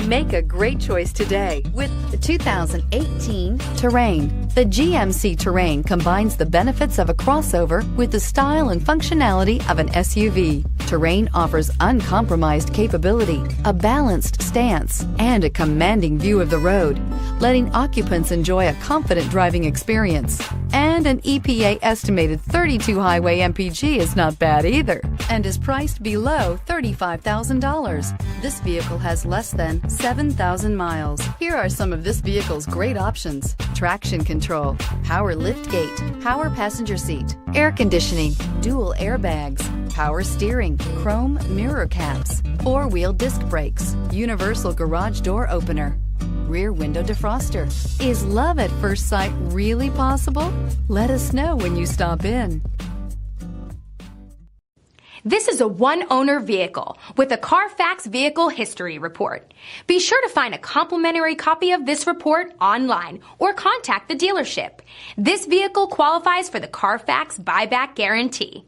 Make a great choice today with the 2018 Terrain. The GMC Terrain combines the benefits of a crossover with the style and functionality of an SUV. Terrain offers uncompromised capability, a balanced stance, and a commanding view of the road, letting occupants enjoy a confident driving experience. And an EPA estimated 32 highway MPG is not bad either, and is priced below $35,000. This vehicle has less than 7,000 miles. Here are some of this vehicle's great options: traction control, power liftgate, power passenger seat, air conditioning, dual airbags, power steering, chrome mirror caps, four-wheel disc brakes, universal garage door opener, rear window defroster. Is love at first sight really possible? Let us know when you stop in. This is a one-owner vehicle with a Carfax Vehicle History Report. Be sure to find a complimentary copy of this report online or contact the dealership. This vehicle qualifies for the Carfax Buyback Guarantee.